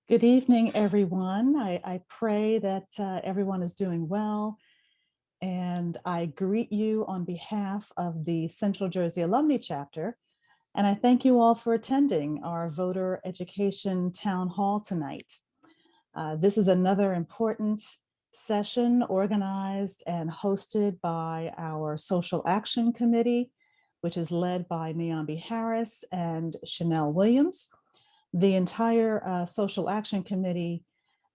Good evening, everyone. I pray that everyone is doing well, and I greet you on behalf of the Central Jersey Alumni Chapter, and I thank you all for attending our voter education town hall tonight. This is another important session organized and hosted by our Social Action Committee, which is led by Niambi Harris and Chanel Williams. The entire Social Action Committee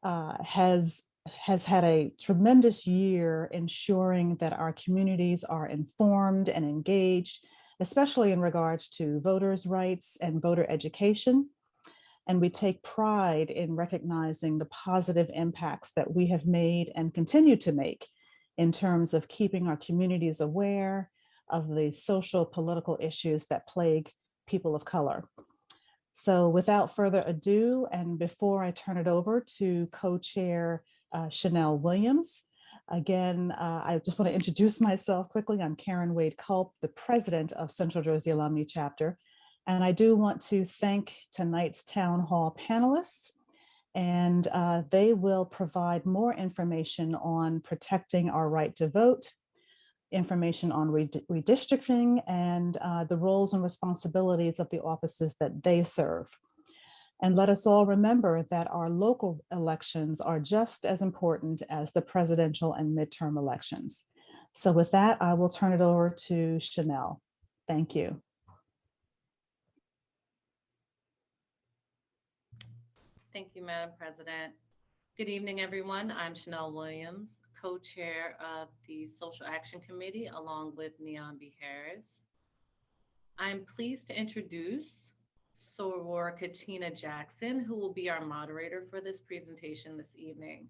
has had a tremendous year ensuring that our communities are informed and engaged, especially in regards to voters' rights and voter education. And we take pride in recognizing the positive impacts that we have made and continue to make in terms of keeping our communities aware of the social political issues that plague people of color. So without further ado, and before I turn it over to co-chair Chanel Williams, again, I just want to introduce myself quickly. I'm Karen Wade Culp, the president of Central Jersey Alumni Chapter. And I do want to thank tonight's town hall panelists, and they will provide more information on protecting our right to vote, information on redistricting, and the roles and responsibilities of the offices that they serve. And let us all remember that our local elections are just as important as the presidential and midterm elections. So with that, I will turn it over to Chanel. Thank you. Thank you, Madam President. Good evening, everyone. I'm Chanel Williams, co-chair of the Social Action Committee, along with Niambi Harris. I'm pleased to introduce Soror Katina Jackson, who will be our moderator for this presentation this evening.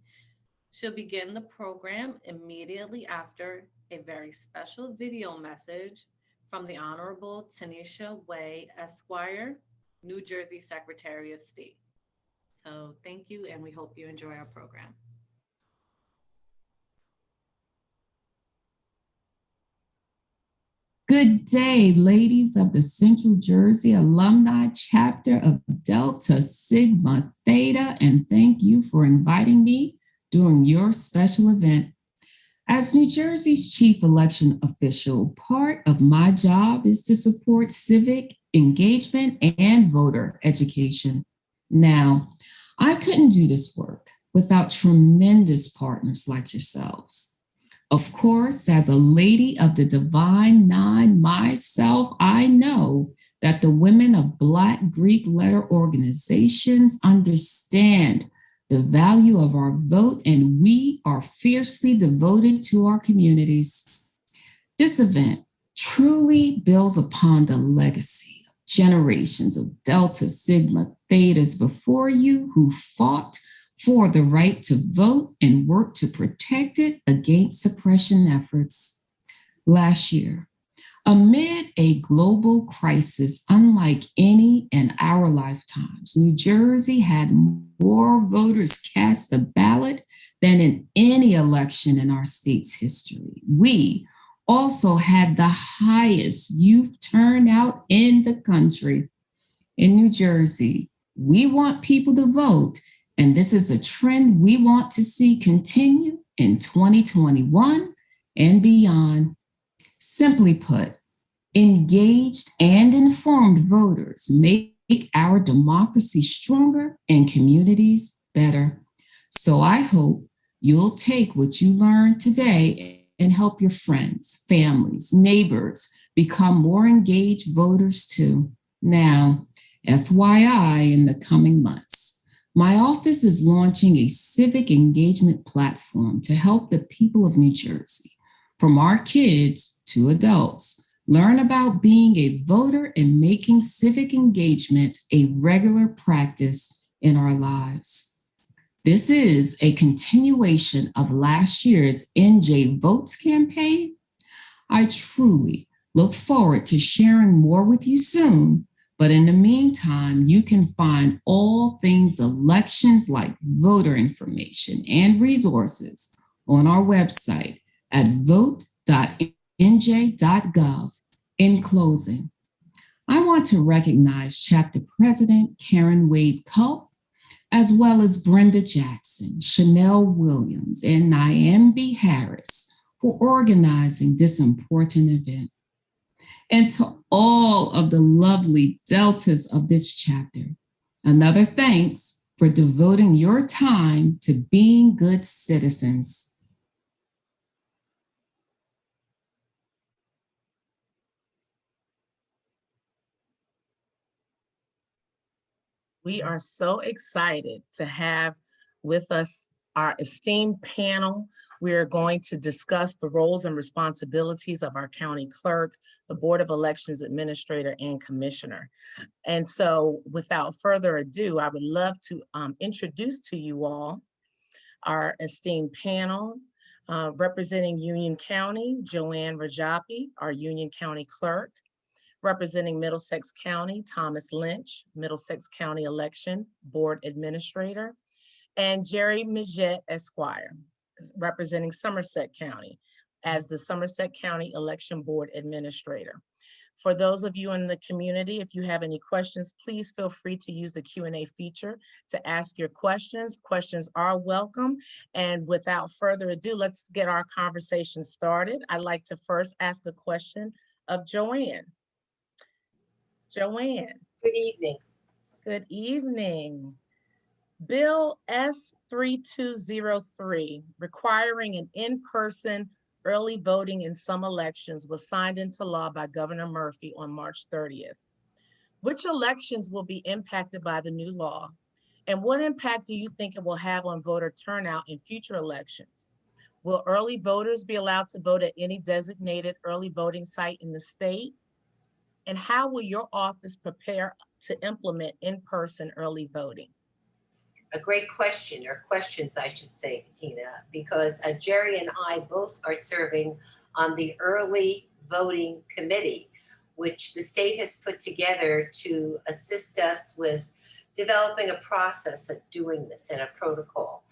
She'll begin the program immediately after a very special video message from the Honorable Tanisha Way, Esquire, New Jersey Secretary of State. So thank you, and we hope you enjoy our program. Good day, ladies of the Central Jersey Alumni Chapter of Delta Sigma Theta, and thank you for inviting me during your special event. As New Jersey's chief election official, part of my job is to support civic engagement and voter education. Now, I couldn't do this work without tremendous partners like yourselves. Of course, as a lady of the Divine Nine myself, I know that the women of Black Greek letter organizations understand the value of our vote, and we are fiercely devoted to our communities. This event truly builds upon the legacy of generations of Delta Sigma Thetas before you who fought for the right to vote and work to protect it against suppression efforts. Last year, amid a global crisis unlike any in our lifetimes, New Jersey had more voters cast the ballot than in any election in our state's history. We also had the highest youth turnout in the country. In New Jersey, we want people to vote, and this is a trend we want to see continue in 2021 and beyond. Simply put, engaged and informed voters make our democracy stronger and communities better. So I hope you'll take what you learned today and help your friends, families, neighbors become more engaged voters too. Now, FYI, in the coming months, my office is launching a civic engagement platform to help the people of New Jersey, from our kids to adults, learn about being a voter and making civic engagement a regular practice in our lives. This is a continuation of last year's NJ Votes campaign. I truly look forward to sharing more with you soon. But in the meantime, you can find all things elections like voter information and resources on our website at vote.nj.gov. In closing, I want to recognize Chapter President Karen Wade Culp as well as Brenda Jackson, Chanel Williams, and Nyambi Harris for organizing this important event. And to all of the lovely deltas of this chapter, another thanks for devoting your time to being good citizens. We are so excited to have with us our esteemed panel. We are going to discuss the roles and responsibilities of our county clerk, the Board of Elections Administrator, and Commissioner. And so without further ado, I would love to introduce to you all our esteemed panel. Representing Union County, Joanne Rajapi, our Union County Clerk. Representing Middlesex County, Thomas Lynch, Middlesex County Election Board Administrator, and Jerry Mijette Esquire, representing Somerset County as the Somerset County Election Board Administrator. For those of you in the community, if you have any questions, please feel free to use the Q&A feature to ask your questions. Questions are welcome. And without further ado, let's get our conversation started. I'd like to first ask a question of Joanne. Joanne. Good evening. Good evening. Bill S3203, requiring an in-person early voting in some elections, was signed into law by Governor Murphy on March 30th. Which elections will be impacted by the new law? And what impact do you think it will have on voter turnout in future elections? Will early voters be allowed to vote at any designated early voting site in the state? And how will your office prepare to implement in-person early voting? A great question, or questions, I should say, Katina, because Jerry and I both are serving on the early voting committee, which the state has put together to assist us with developing a process of doing this and a protocol.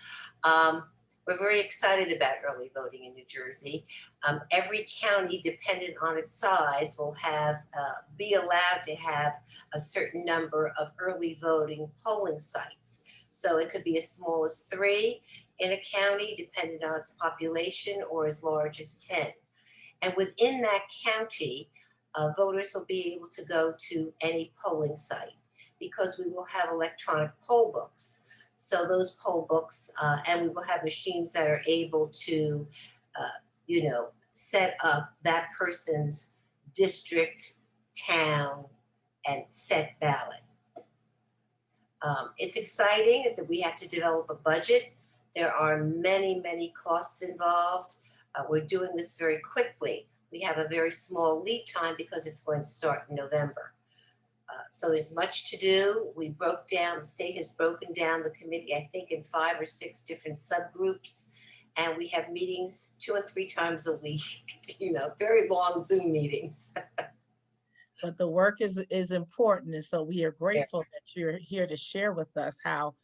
We're very excited about early voting in New Jersey. Every county, dependent on its size, will have be allowed to have a certain number of early voting polling sites. So it could be as small as 3 in a county, depending on its population, or as large as 10. And within that county, voters will be able to go to any polling site because we will have electronic poll books. So those poll books, and we will have machines that are able to, set up that person's district, town, and set ballot. It's exciting that we have to develop a budget. There are many, many costs involved. We're doing this very quickly. We have a very small lead time because it's going to start in November. So there's much to do. The state has broken down the committee, I think, in 5 or 6 different subgroups. And we have meetings 2 or 3 times a week, very long Zoom meetings. But the work is important. And so we are grateful that you're here to share with us how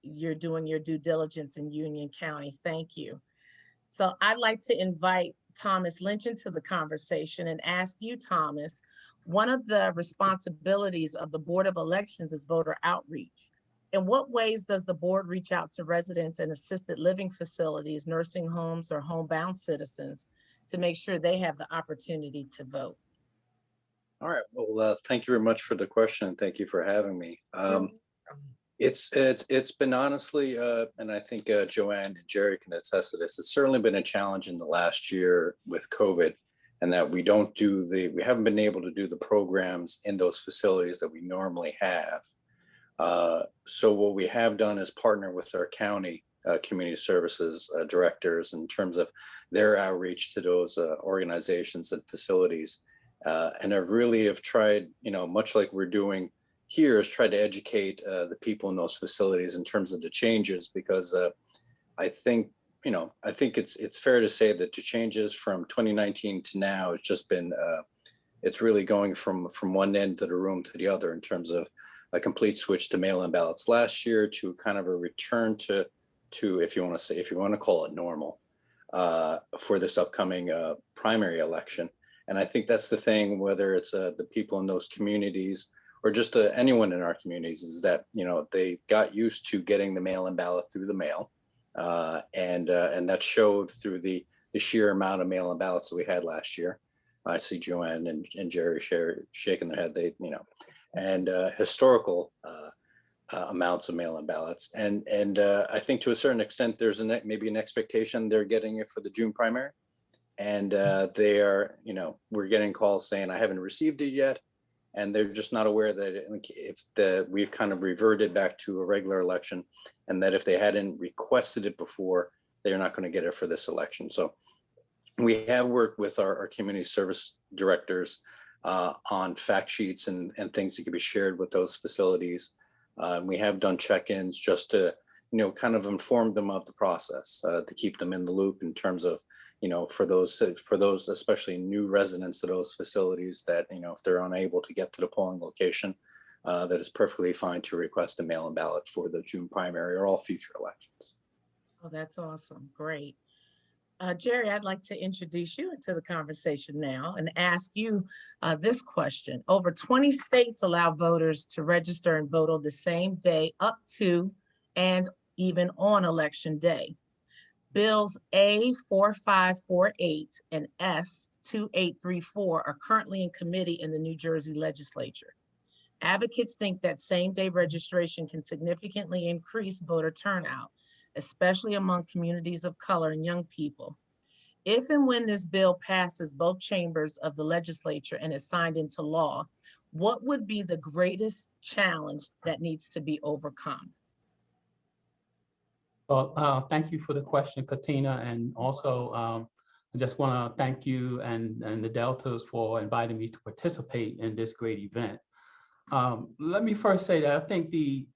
you're doing your due diligence in Union County. Thank you. So I'd like to invite Thomas Lynch into the conversation and ask you, Thomas, one of the responsibilities of the Board of Elections is voter outreach. In what ways does the board reach out to residents in assisted living facilities, nursing homes, or homebound citizens to make sure they have the opportunity to vote? All right, well, thank you very much for the question. Thank you for having me. It's been honestly, and I think Joanne and Jerry can attest to this, it's certainly been a challenge in the last year with COVID, and that we haven't been able to do the programs in those facilities that we normally have. So what we have done is partner with our county community services directors in terms of their outreach to those organizations and facilities. And I've really tried, much like we're doing here, is try to educate the people in those facilities in terms of the changes, because I think it's fair to say that the changes from 2019 to now has just been, it's really going from one end of the room to the other in terms of a complete switch to mail-in ballots last year to kind of a return to if you want to call it normal for this upcoming primary election. And I think that's the thing, whether it's the people in those communities or just anyone in our communities, is that, you know, they got used to getting the mail-in ballot through the mail. And that showed through the sheer amount of mail-in ballots that we had last year. I see Joanne and Jerry shaking their head, they, you know, and historical amounts of mail-in ballots. And I think to a certain extent, there's maybe an expectation they're getting it for the June primary. And they are, you know, we're getting calls saying, I haven't received it yet. And they're just not aware that we've kind of reverted back to a regular election, and that if they hadn't requested it before, they're not going to get it for this election. So we have worked with our community service directors on fact sheets and things that can be shared with those facilities. We have done check-ins just to, you know, kind of inform them of the process, to keep them in the loop in terms of, you know, for those especially new residents to those facilities, that, you know, if they're unable to get to the polling location, that is perfectly fine to request a mail-in ballot for the June primary or all future elections. Oh, that's awesome. Great. Jerry, I'd like to introduce you into the conversation now and ask you this question. Over 20 states allow voters to register and vote on the same day up to and even on election day. Bills A4548 and S2834 are currently in committee in the New Jersey legislature. Advocates think that same-day registration can significantly increase voter turnout, especially among communities of color and young people. If and when this bill passes both chambers of the legislature and is signed into law, what would be the greatest challenge that needs to be overcome? Well, thank you for the question, Katina. And also, I just want to thank you and the Deltas for inviting me to participate in this great event. Let me first say that I think the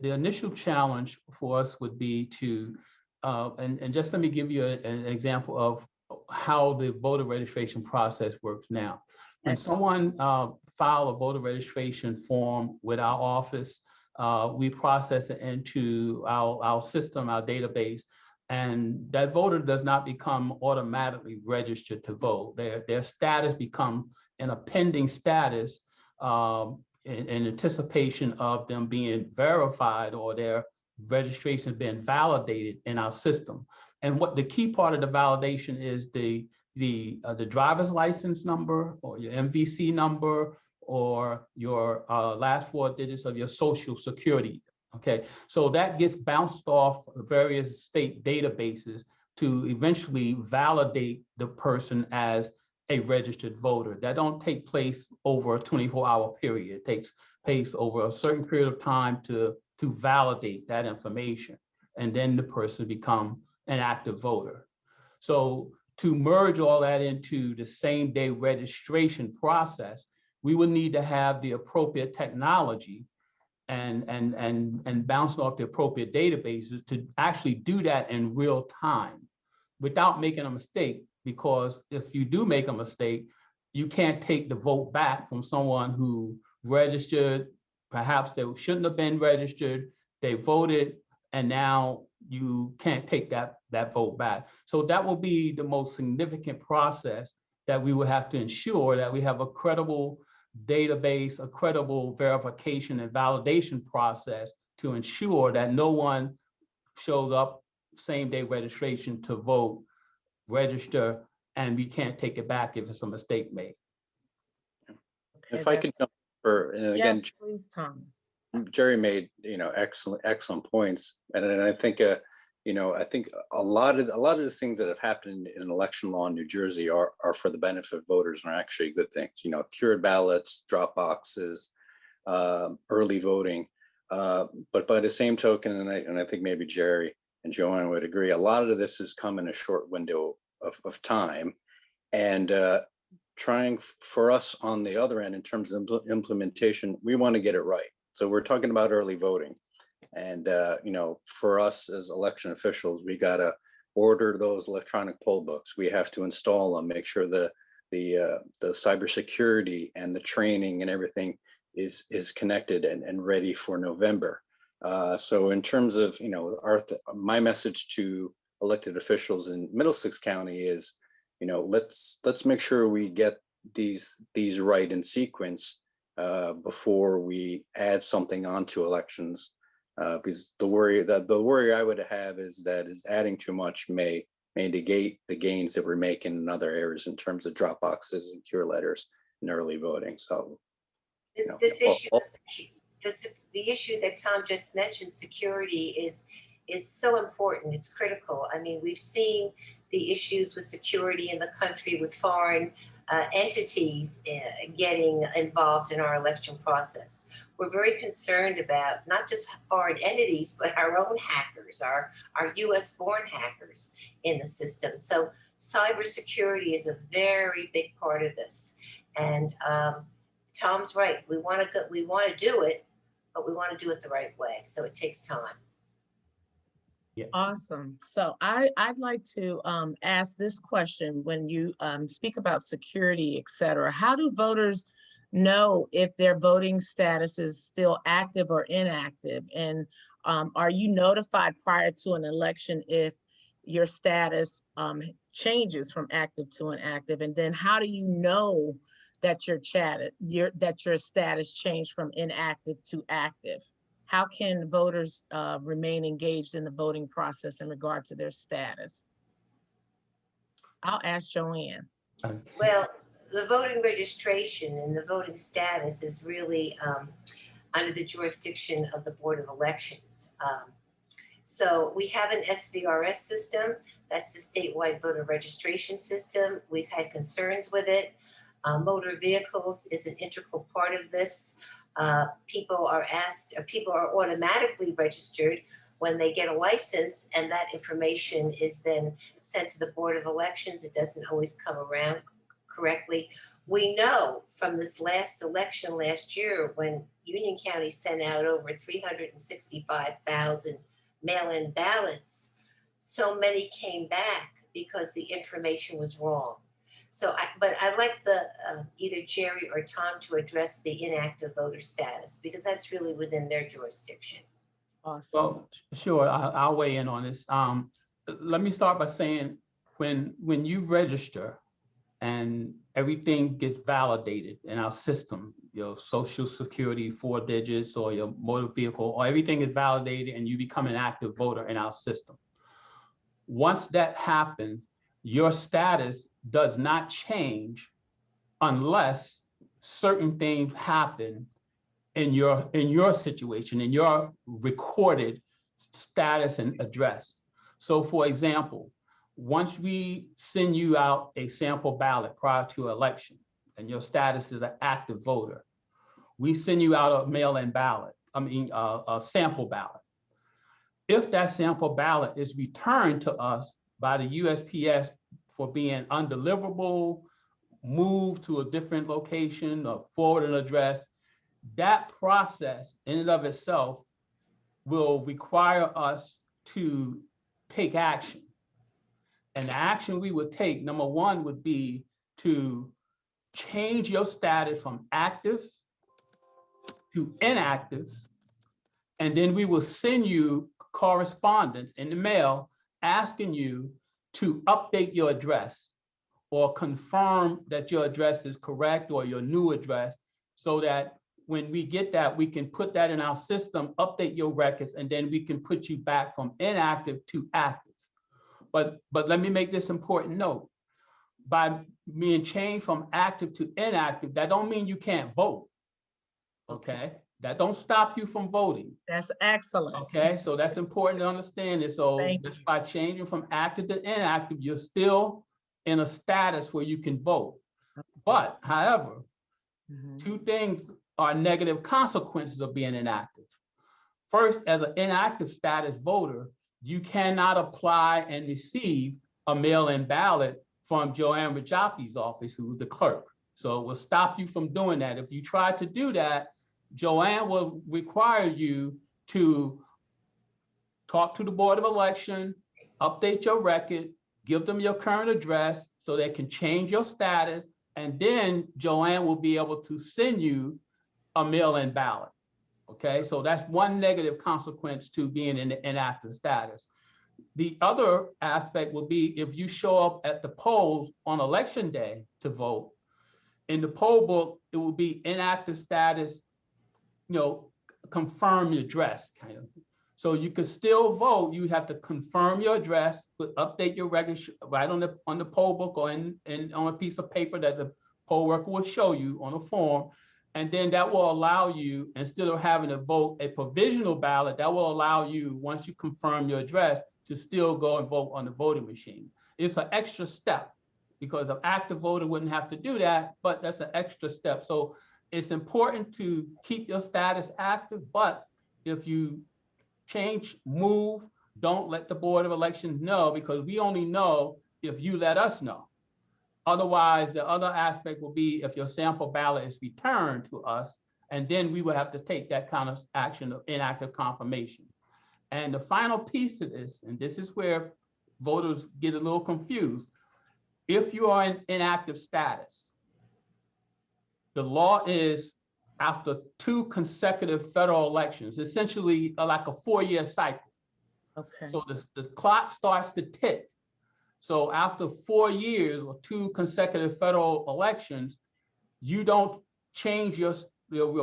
initial challenge for us would be to, and just let me give you an example of how the voter registration process works now. When someone file a voter registration form with our office, we process it into our system, our database, and that voter does not become automatically registered to vote. Their status become in a pending status in anticipation of them being verified or their registration being validated in our system. And what the key part of the validation is the driver's license number or your MVC number or your last 4 digits of your social security. Okay, so that gets bounced off various state databases to eventually validate the person as a registered voter. That don't take place over a 24-hour period. It takes place over a certain period of time to validate that information, and then the person become an active voter. So to merge all that into the same day registration process, we would need to have the appropriate technology and bounce off the appropriate databases to actually do that in real time without making a mistake. Because if you do make a mistake, you can't take the vote back from someone who registered, perhaps they shouldn't have been registered, they voted, and now you can't take that vote back. So that will be the most significant process that we will have to ensure that we have a credible database, a credible verification and validation process to ensure that no one shows up same day registration to vote, register, and we can't take it back if it's a mistake made. Okay, If I could jump for, and again, yes, please, Tom. Jerry made, you know, excellent points, and I think you know, I think a lot of the things that have happened in election law in New Jersey are for the benefit of voters and are actually good things. You know, cured ballots, drop boxes, early voting, but by the same token, and I think maybe Jerry and Joanne would agree, a lot of this has come in a short window of time, and trying for us on the other end in terms of implementation, we want to get it right. So we're talking about early voting. And, you know, for us as election officials, we got to order those electronic poll books. We have to install them, make sure the cybersecurity and the training and everything is connected and ready for November. So in terms of, you know, my message to elected officials in Middlesex County is, you know, let's make sure we get these right in sequence before we add something onto elections. Because the worry I would have is adding too much may negate the gains that we're making in other areas in terms of drop boxes and cure letters and early voting. So the issue that Tom just mentioned, security, is so important. It's critical. I mean, we've seen the issues with security in the country with foreign entities getting involved in our election process. We're very concerned about not just foreign entities, but our own hackers, our US born hackers in the system. So cybersecurity is a very big part of this. And Tom's right. We want to do it, but we want to do it the right way. So it takes time. Yes. Awesome. So I'd like to ask this question. When you speak about security, et cetera, how do voters know if their voting status is still active or inactive? And are you notified prior to an election if your status changes from active to inactive? And then how do you know that your status changed from inactive to active? How can voters remain engaged in the voting process in regard to their status? I'll ask Joanne. Well, the voting registration and the voting status is really under the jurisdiction of the Board of Elections. So we have an SVRS system. That's the statewide voter registration system. We've had concerns with it. Motor vehicles is an integral part of this. People are automatically registered when they get a license, and that information is then sent to the Board of Elections. It doesn't always come around correctly. We know from this last election last year, when Union County sent out over 365,000 mail-in ballots, so many came back because the information was wrong. So, but I'd like either Jerry or Tom to address the inactive voter status, because that's really within their jurisdiction. Awesome. Well, sure, I'll weigh in on this. Let me start by saying, when you register and everything gets validated in our system, your social security 4 digits or your motor vehicle, or everything is validated and you become an active voter in our system. Once that happens, your status does not change unless certain things happen in your situation, in your recorded status and address. So for example, once we send you out a sample ballot prior to election and your status is an active voter, we send you out a mail-in ballot, a sample ballot. If that sample ballot is returned to us by the USPS for being undeliverable, moved to a different location, or forward an address, that process in and of itself will require us to take action. And the action we would take, number one, would be to change your status from active to inactive. And then we will send you correspondence in the mail asking you to update your address or confirm that your address is correct or your new address, so that when we get that, we can put that in our system, update your records, and then we can put you back from inactive to active. But let me make this important note. By being changed from active to inactive, that don't mean you can't vote, okay? That don't stop you from voting. That's excellent. Okay, so that's important to understand this. So just by changing from active to inactive, you're still in a status where you can vote. But however, two things are negative consequences of being inactive. First, as an inactive status voter, you cannot apply and receive a mail-in ballot from Joanne Rajapi's office, who's the clerk. So it will stop you from doing that. If you try to do that, Joanne will require you to talk to the Board of Election, update your record, give them your current address so they can change your status, and then Joanne will be able to send you a mail-in ballot. Okay, so that's one negative consequence to being in the inactive status. The other aspect will be if you show up at the polls on election day to vote, In the poll book, it will be inactive status, confirm your address kind of. So you can still vote. You have to confirm your address, update your register right on the poll book or in on a piece of paper that the poll worker will show you on a form. And then that will allow you, instead of having to vote a provisional ballot, that will allow you, once you confirm your address, to still go and vote on the voting machine. It's an extra step because an active voter wouldn't have to do that, but that's an extra step. So it's important to keep your status active, but if you change, move, don't let the Board of Elections know, because we only know if you let us know. Otherwise, the other aspect will be if your sample ballot is returned to us, and then we will have to take that kind of action of inactive confirmation. And the final piece of this, and this is where voters get a little confused. If you are in inactive status, the law is after 2 consecutive federal elections, essentially like a 4-year cycle. Okay. So the clock starts to tick. So after 4 years or 2 consecutive federal elections, you don't change your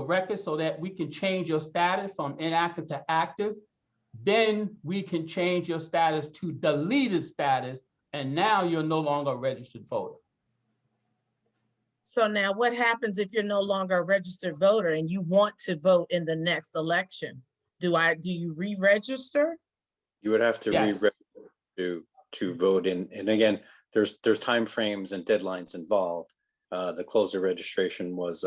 record so that we can change your status from inactive to active. Then we can change your status to deleted status, and now you're no longer a registered voter. So now what happens if you're no longer a registered voter and you want to vote in the next election? Do you re-register? You would have to Yes. re-register to vote in. And again, there's timeframes and deadlines involved. The close of registration was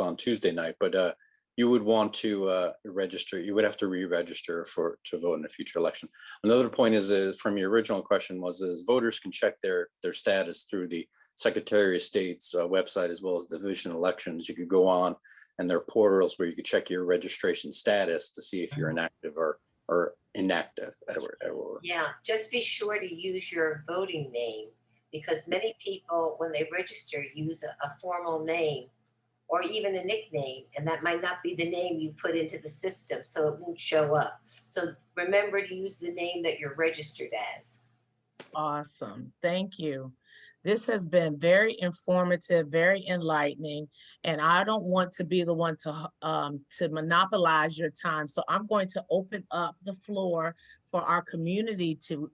on Tuesday night, but you would want to register. You would have to re-register to vote in a future election. Another point is from your original question is voters can check their status through the Secretary of State's website, as well as Division Elections. You could go on, and there are portals where you could check your registration status to see if you're inactive or inactive. Yeah, just be sure to use your voting name, because many people, when they register, use a formal name or even a nickname, and that might not be the name you put into the system, so it won't show up. So remember to use the name that you're registered as. Awesome. Thank you. This has been very informative, very enlightening, and I don't want to be the one to monopolize your time. So I'm going to open up the floor for our community to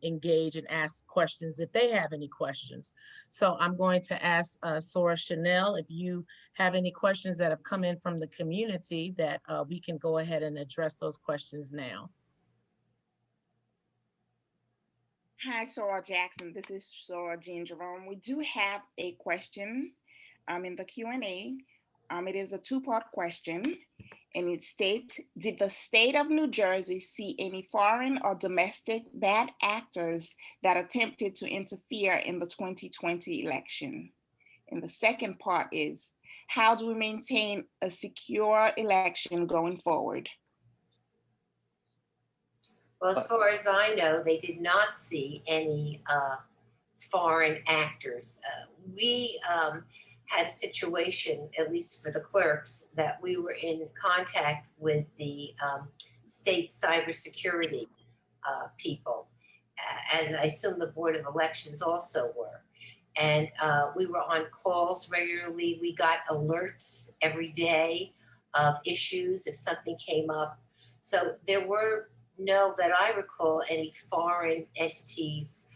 engage and ask questions if they have any questions. So I'm going to ask Sora Chanel if you have any questions that have come in from the community that we can go ahead and address those questions now. Hi, Sora Jackson. This is Sora Jean Jerome. We do have a question in the Q&A. It is a 2-part question, and it states, did the state of New Jersey see any foreign or domestic bad actors that attempted to interfere in the 2020 election? And the second part is, how do we maintain a secure election going forward? Well, as far as I know, they did not see any foreign actors. We had a situation, at least for the clerks, that we were in contact with the state cybersecurity people, as I assume the Board of Elections also were. And we were on calls regularly. We got alerts every day of issues if something came up. So there were that I recall any foreign entities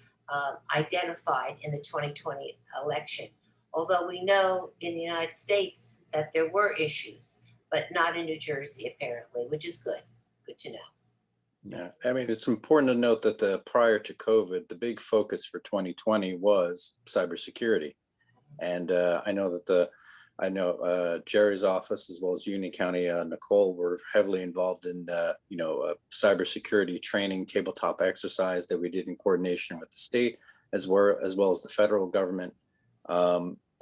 identified in the 2020 election. Although we know in the United States that there were issues, but not in New Jersey apparently, which is good. Good to know. Yeah, I mean, it's important to note that prior to COVID, the big focus for 2020 was cybersecurity. And I know Jerry's office, as well as Union County, Nicole, were heavily involved in, cybersecurity training, tabletop exercise that we did in coordination with the state, as well as the federal government,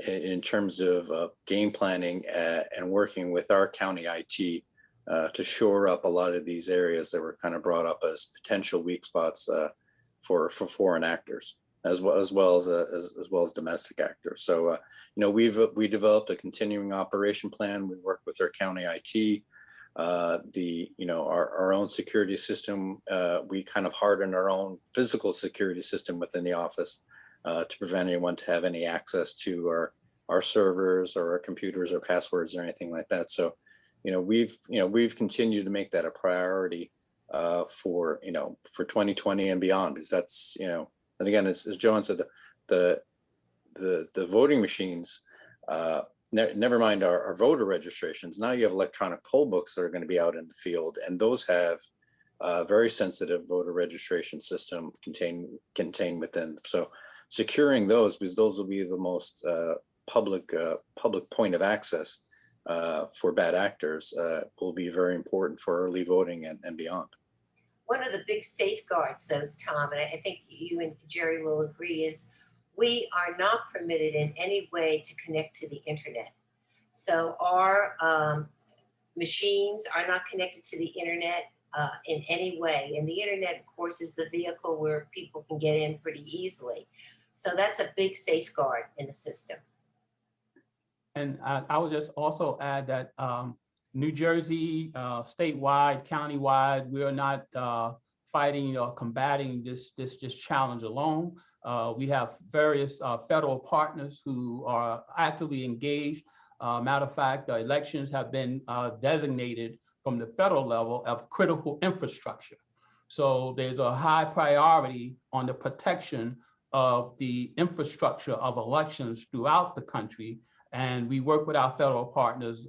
in terms of game planning and working with our county IT to shore up a lot of these areas that were kind of brought up as potential weak spots for foreign actors, as well as domestic actors. So, we developed a continuing operation plan. We work with our county IT, our own security system. We kind of hardened our own physical security system within the office to prevent anyone to have any access to our servers or our computers or passwords or anything like that. So, we've continued to make that a priority for 2020 and beyond, because that's, and again, as Joanne said, the voting machines, never mind our voter registrations. Now you have electronic poll books that are going to be out in the field, and those have a very sensitive voter registration system contained within. So securing those, because those will be the most public point of access for bad actors, will be very important for early voting and beyond. One of the big safeguards, though, Tom, and I think you and Jerry will agree, is we are not permitted in any way to connect to the internet. So our machines are not connected to the internet in any way. And the internet, of course, is the vehicle where people can get in pretty easily. So that's a big safeguard in the system. And I would just also add that New Jersey, statewide, countywide, we are not fighting or combating this challenge alone. We have various federal partners who are actively engaged. Matter of fact, elections have been designated from the federal level of critical infrastructure. So there's a high priority on the protection of the infrastructure of elections throughout the country. And we work with our federal partners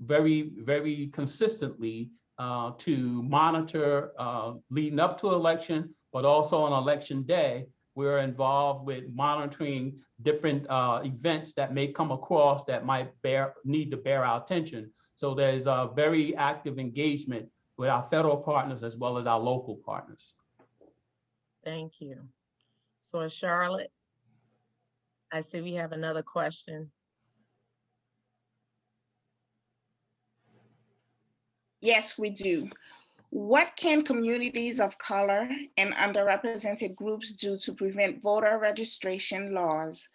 very, very consistently to monitor leading up to election, but also on election day. We're involved with monitoring different events that may come across that might need to bear our attention. So there's a very active engagement with our federal partners as well as our local partners. Thank you. So Charlotte, I see we have another question. Yes, we do. What can communities of color and underrepresented groups do to prevent voter restriction laws,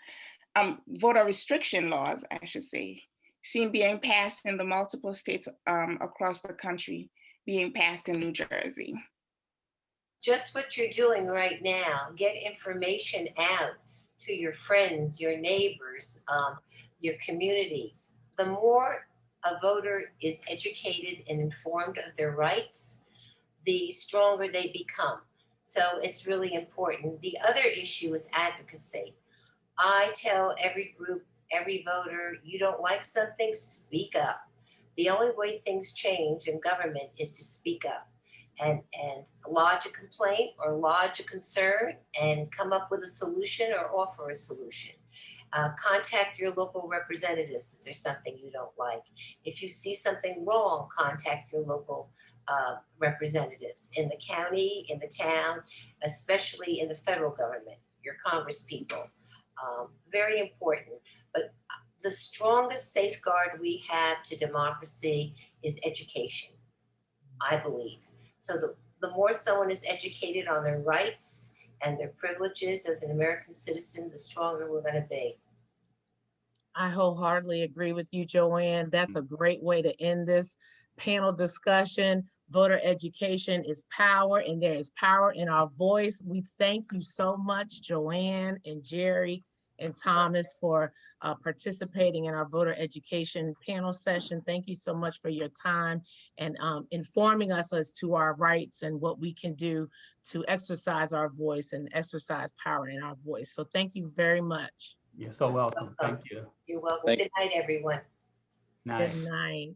I should say, seen being passed in the multiple states across the country, being passed in New Jersey? Just what you're doing right now, get information out to your friends, your neighbors, your communities. The more a voter is educated and informed of their rights, the stronger they become. So it's really important. The other issue is advocacy. I tell every group, every voter, you don't like something, speak up. The only way things change in government is to speak up and lodge a complaint or lodge a concern and come up with a solution or offer a solution. Contact your local representatives if there's something you don't like. If you see something wrong, contact your local representatives in the county, in the town, especially in the federal government, your congresspeople. Very important. But the strongest safeguard we have to democracy is education, I believe. So the more someone is educated on their rights and their privileges as an American citizen, the stronger we're going to be. I wholeheartedly agree with you, Joanne. That's a great way to end this panel discussion. Voter education is power, and there is power in our voice. We thank you so much, Joanne and Jerry and Thomas, for participating in our voter education panel session. Thank you so much for your time and informing us as to our rights and what we can do to exercise our voice and exercise power in our voice. So thank you very much. You're so welcome. Thank you. You're welcome. Good night, everyone. Night. Good night.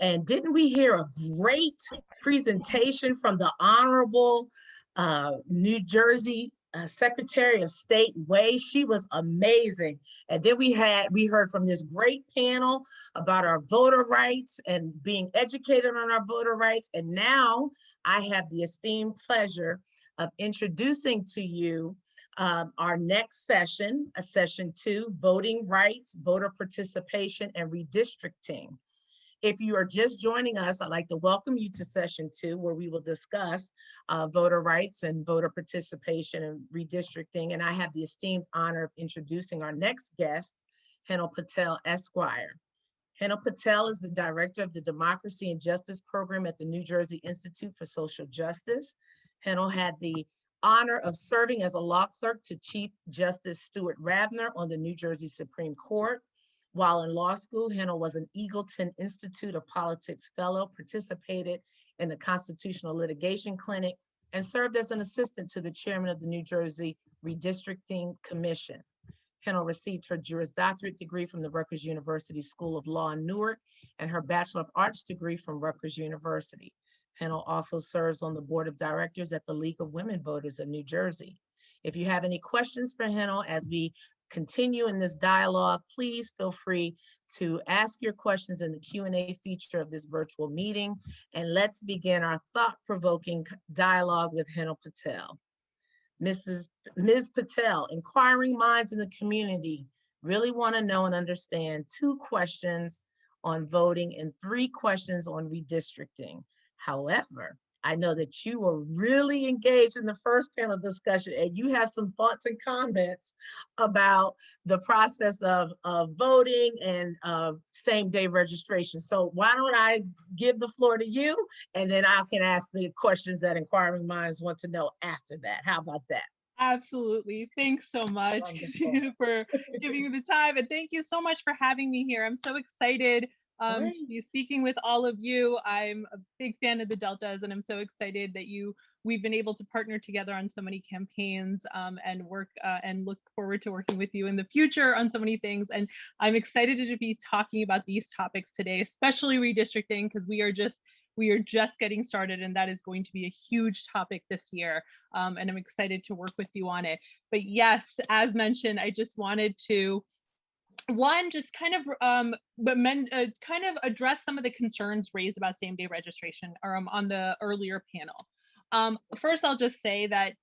And didn't we hear a great presentation from the Honorable New Jersey Secretary of State Way? She was amazing. And then we heard from this great panel about our voter rights and being educated on our voter rights. And now I have the esteemed pleasure of introducing to you our next session, session 2, voting rights, voter participation, and redistricting. If you are just joining us, I'd like to welcome you to session 2, where we will discuss voter rights and voter participation and redistricting. And I have the esteemed honor of introducing our next guest, Henel Patel, Esquire. Henel Patel is the director of the Democracy and Justice Program at the New Jersey Institute for Social Justice. Henel had the honor of serving as a law clerk to Chief Justice Stuart Ravner on the New Jersey Supreme Court. While in law school, Hennel was an Eagleton Institute of Politics Fellow, participated in the Constitutional Litigation Clinic, and served as an assistant to the chairman of the New Jersey Redistricting Commission. Hennel received her Juris Doctorate degree from the Rutgers University School of Law in Newark and her Bachelor of Arts degree from Rutgers University. Hennel also serves on the board of directors at the League of Women Voters of New Jersey. If you have any questions for Hennel as we continue in this dialogue, please feel free to ask your questions in the Q&A feature of this virtual meeting. And let's begin our thought-provoking dialogue with Hennel Patel. Ms. Patel, inquiring minds in the community really want to know and understand 2 questions on voting and 3 questions on redistricting. However, I know that you were really engaged in the first panel discussion and you have some thoughts and comments about the process of voting and same-day registration. So why don't I give the floor to you, and then I can ask the questions that inquiring minds want to know after that. How about that? Absolutely. Thanks so much for giving me the time. And thank you so much for having me here. I'm so excited to be speaking with all of you. I'm a big fan of the Deltas, and I'm so excited that we've been able to partner together on so many campaigns and work and look forward to working with you in the future on so many things. And I'm excited to be talking about these topics today, especially redistricting, because we are just getting started, and that is going to be a huge topic this year. And I'm excited to work with you on it. But yes, as mentioned, I just wanted to just kind of address some of the concerns raised about same-day registration on the earlier panel. First, I'll just say that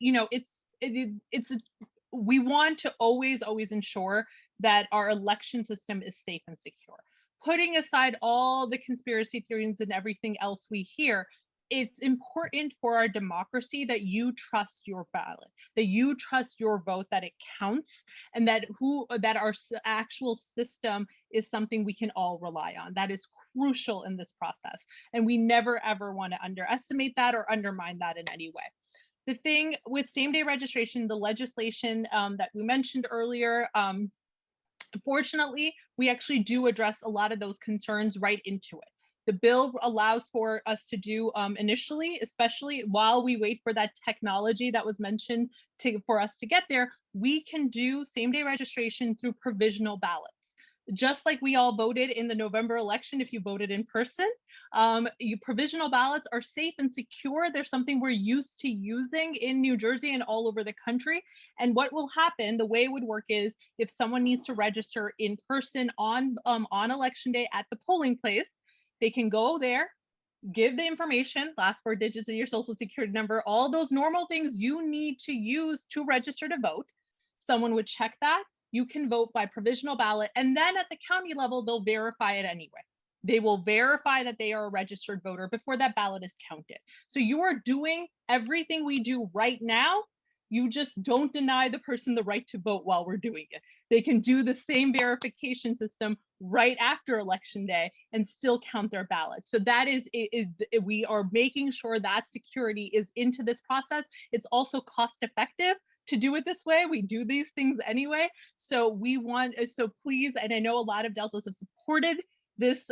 we want to always ensure that our election system is safe and secure. Putting aside all the conspiracy theories and everything else we hear, it's important for our democracy that you trust your ballot, that you trust your vote, that it counts, and that our actual system is something we can all rely on. That is crucial in this process. And we never, ever want to underestimate that or undermine that in any way. The thing with same-day registration, the legislation that we mentioned earlier, fortunately, we actually do address a lot of those concerns right into it. The bill allows for us to do initially, especially while we wait for that technology that was mentioned for us to get there, we can do same-day registration through provisional ballots. Just like we all voted in the November election, if you voted in person, provisional ballots are safe and secure. They're something we're used to using in New Jersey and all over the country. And what will happen, the way it would work is if someone needs to register in person on election day at the polling place, they can go there, give the information, last 4 digits of your social security number, all those normal things you need to use to register to vote. Someone would check that. You can vote by provisional ballot. And then at the county level, they'll verify it anyway. They will verify that they are a registered voter before that ballot is counted. So you are doing everything we do right now. You just don't deny the person the right to vote while we're doing it. They can do the same verification system right after election day and still count their ballot. So that is we are making sure that security is into this process. It's also cost effective to do it this way. We do these things anyway. So please, and I know a lot of Deltas have supported this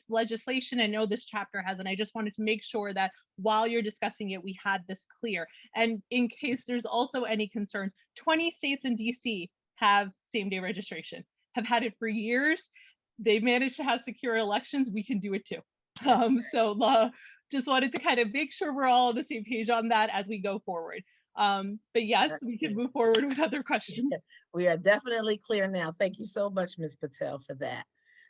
legislation. I know this chapter has, and I just wanted to make sure that while you're discussing it, we had this clear. And in case there's also any concern, 20 states in DC have same-day registration, have had it for years. They've managed to have secure elections. We can do it too. Just wanted to kind of make sure we're all on the same page on that as we go forward. But yes, we can move forward with other questions. We are definitely clear now. Thank you so much, Ms. Patel, for that.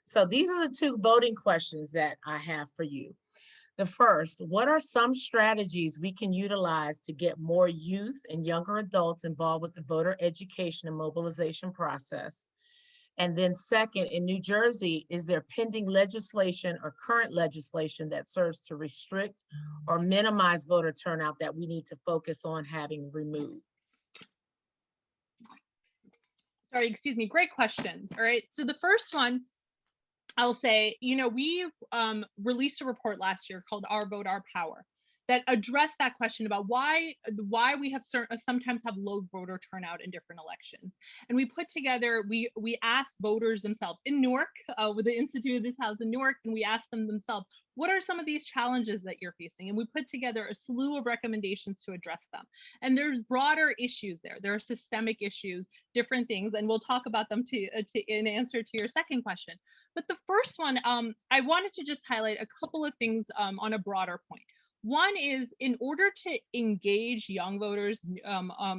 So these are the 2 voting questions that I have for you. The first, what are some strategies we can utilize to get more youth and younger adults involved with the voter education and mobilization process? And then second, in New Jersey, is there pending legislation or current legislation that serves to restrict or minimize voter turnout that we need to focus on having removed? Sorry, excuse me, great questions. All right, so the first one, I'll say, we released a report last year called Our Vote, Our Power. that address that question about why we have sometimes have low voter turnout in different elections. And we put together, we asked voters themselves in Newark, with the Institute of this House in Newark, and we asked them themselves, what are some of these challenges that you're facing? And we put together a slew of recommendations to address them. And there's broader issues there. There are systemic issues, different things, and we'll talk about them in answer to your second question. But the first one, I wanted to just highlight a couple of things on a broader point. One is, in order to engage young voters,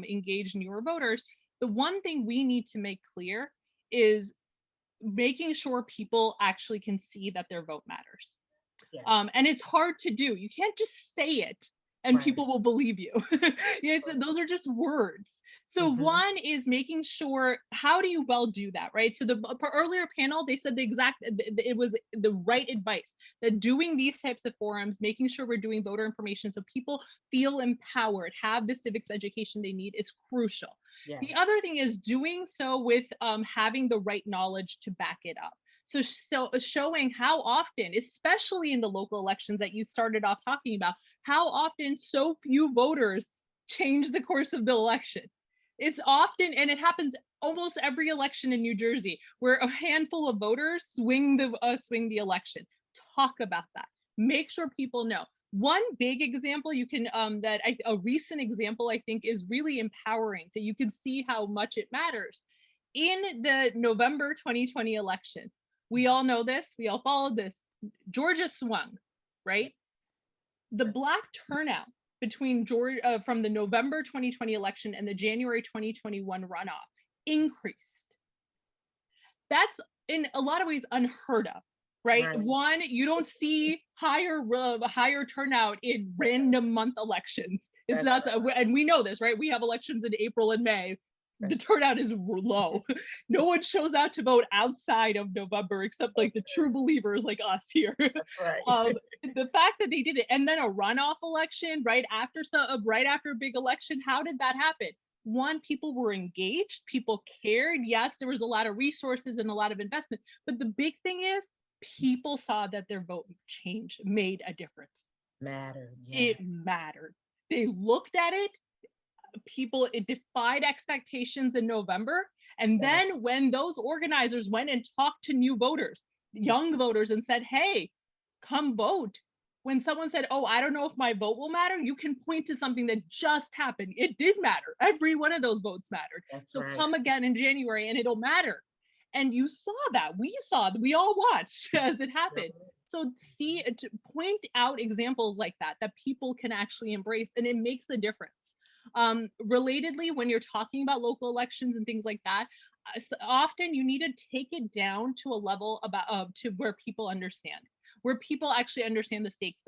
engage newer voters, the one thing we need to make clear is making sure people actually can see that their vote matters. Yeah. And it's hard to do. You can't just say it and Right. people will believe you. Those are just words. So one is making sure, how do you well do that, right? So the earlier panel, they said it was the right advice, that doing these types of forums, making sure we're doing voter information so people feel empowered, have the civics education they need, is crucial. Yes. The other thing is doing so with having the right knowledge to back it up. So showing how often, especially in the local elections that you started off talking about, how often so few voters change the course of the election. It's often, and it happens almost every election in New Jersey, where a handful of voters swing the election. Talk about that. Make sure people know. One big example you can, a recent example I think is really empowering, that you can see how much it matters. In the November 2020 election, we all know this, we all followed this, Georgia swung, right? The Black turnout between from the November 2020 election and the January 2021 runoff increased. That's in a lot of ways unheard of, right? One, you don't see higher turnout in random month elections. It's not, and we know this, right? We have elections in April and May. The turnout is low. No one shows out to vote outside of November, except like the true believers like us here. That's right. The fact that they did it, and then a runoff election right after a big election, how did that happen? One, people were engaged, people cared. Yes, there was a lot of resources and a lot of investment, but the big thing is people saw that their vote change made a difference. Mattered. Yeah. It mattered. They looked at it. It defied expectations in November. And then when those organizers went and talked to new voters, young voters, and said, hey, come vote. When someone said, oh, I don't know if my vote will matter, you can point to something that just happened. It did matter. Every one of those votes mattered. That's right. Come again in January and it'll matter. And you saw that. We all watched as it happened. So to point out examples like that people can actually embrace, and it makes a difference. Relatedly, when you're talking about local elections and things like that, often you need to take it down to a level to where people understand, where people actually understand the stakes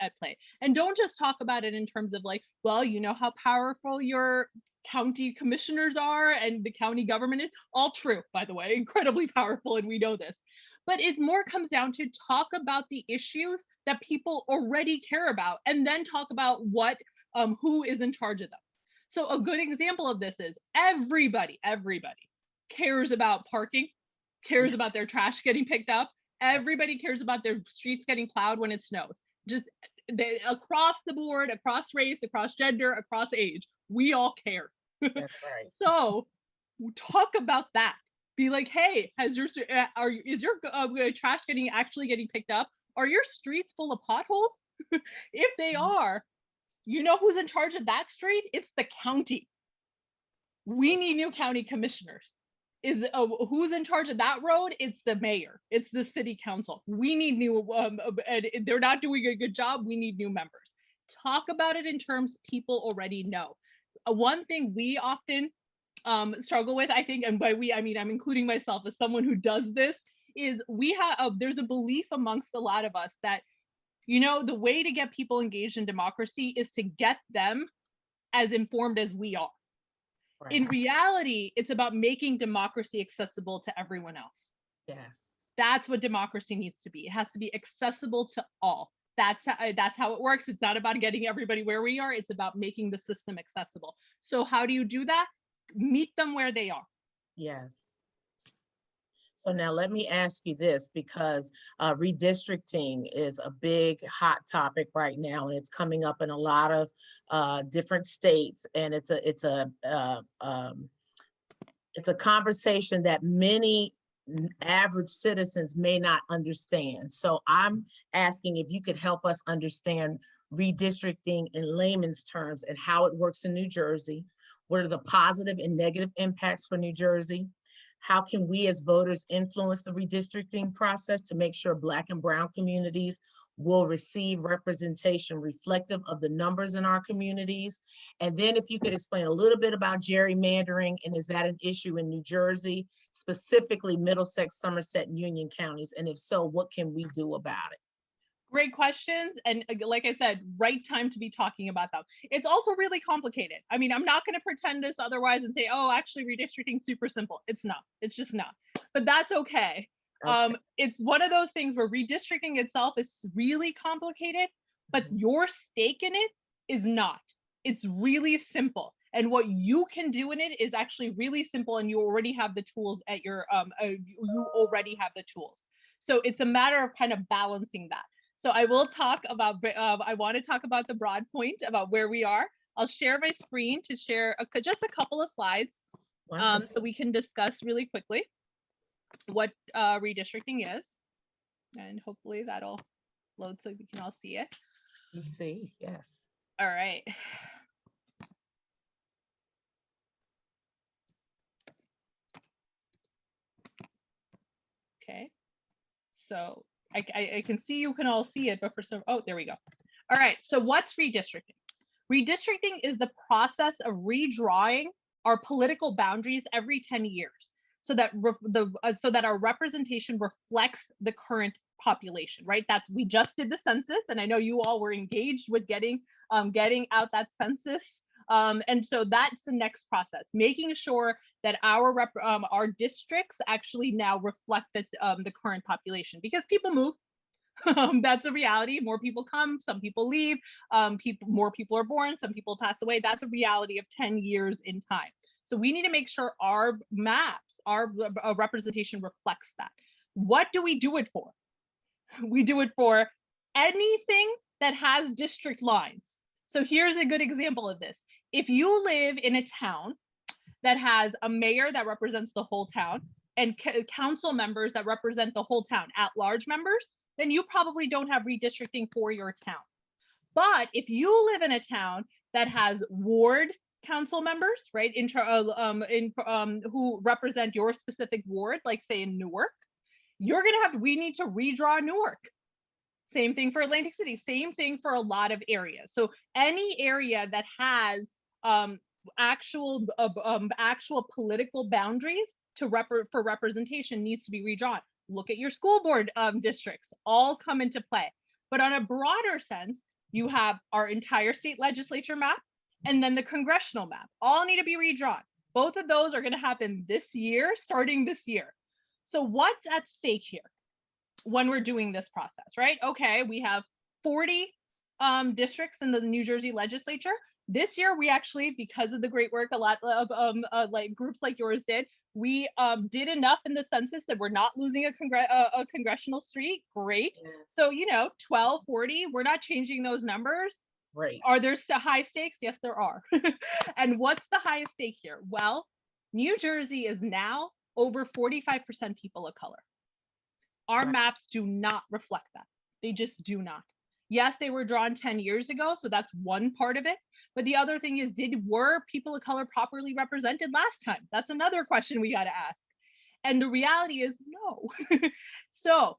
at play. And don't just talk about it in terms of like, well, you know how powerful your county commissioners are and the county government is. All true, by the way, incredibly powerful, and we know this. But it more comes down to talk about the issues that people already care about, and then talk about who is in charge of them. So a good example of this is everybody cares about parking, cares about their trash getting picked up. Everybody cares about their streets getting plowed when it snows. Just across the board, across race, across gender, across age, we all care. That's right. So talk about that. Be like, hey, is your trash actually getting picked up? Are your streets full of potholes? If they are, you know who's in charge of that street? It's the county. We need new county commissioners. Who's in charge of that road? It's the mayor. It's the city council. We need new, and they're not doing a good job. We need new members. Talk about it in terms people already know. One thing we often struggle with, I think, and by we, I mean, I'm including myself as someone who does this, is there's a belief amongst a lot of us that, you know, the way to get people engaged in democracy is to get them as informed as we are. Right. In reality, it's about making democracy accessible to everyone else. Yes. That's what democracy needs to be. It has to be accessible to all. That's how it works. It's not about getting everybody where we are. It's about making the system accessible. So how do you do that? Meet them where they are. Yes. So now let me ask you this, because redistricting is a big hot topic right now, and it's coming up in a lot of different states, and it's a conversation that many average citizens may not understand. So I'm asking if you could help us understand redistricting in layman's terms and how it works in New Jersey. What are the positive and negative impacts for New Jersey? How can we as voters influence the redistricting process to make sure Black and Brown communities will receive representation reflective of the numbers in our communities? And then if you could explain a little bit about gerrymandering, and is that an issue in New Jersey, specifically Middlesex, Somerset, and Union counties? And if so, what can we do about it? Great questions. And like I said, right time to be talking about them. It's also really complicated. I mean, I'm not going to pretend this otherwise and say, oh, actually redistricting super simple. It's not, it's just not, but that's okay. It's one of those things where redistricting itself is really complicated, but your stake in it is not. It's really simple. And what you can do in it is actually really simple, and you already have the tools at your, you already have the tools. So it's a matter of kind of balancing that. So I will talk about, I want to talk about the broad point about where we are. I'll share my screen to share just a couple of slides so we can discuss really quickly what redistricting is. And hopefully that'll load so we can all see it. You see, yes. All right. Okay, so I can see you can all see it, but for some, oh, there we go. All right, so what's redistricting? Redistricting is the process of redrawing our political boundaries every 10 years so that so that our representation reflects the current population, right? We just did the census, and I know you all were engaged with getting out that census. And so that's the next process, making sure that our districts actually now reflect the current population, because people move. That's a reality. More people come, some people leave, more people are born, some people pass away. That's a reality of 10 years in time. So we need to make sure our maps, our representation reflects that. What do we do it for? We do it for anything that has district lines. So here's a good example of this. If you live in a town that has a mayor that represents the whole town and council members that represent the whole town, at-large members, then you probably don't have redistricting for your town. But if you live in a town that has ward council members, right, who represent your specific ward, like say in Newark, we need to redraw Newark. Same thing for Atlantic City, same thing for a lot of areas. So any area that has actual political boundaries for representation needs to be redrawn. Look at your school board districts, all come into play. But on a broader sense, you have our entire state legislature map and then the congressional map, all need to be redrawn. Both of those are going to happen this year, starting this year. So what's at stake here when we're doing this process, right? Okay, we have 40 districts in the New Jersey legislature. This year, we actually, because of the great work a lot of like groups like yours did, we did enough in the census that we're not losing a congressional seat. Great. Yes. So, 12, 40, we're not changing those numbers. Right. Are there high stakes? Yes, there are. And what's the highest stake here? Well, New Jersey is now over 45% people of color. Our maps do not reflect that. They just do not. Yes, they were drawn 10 years ago, so that's one part of it. But the other thing is, were people of color properly represented last time? That's another question we got to ask. And the reality is no. So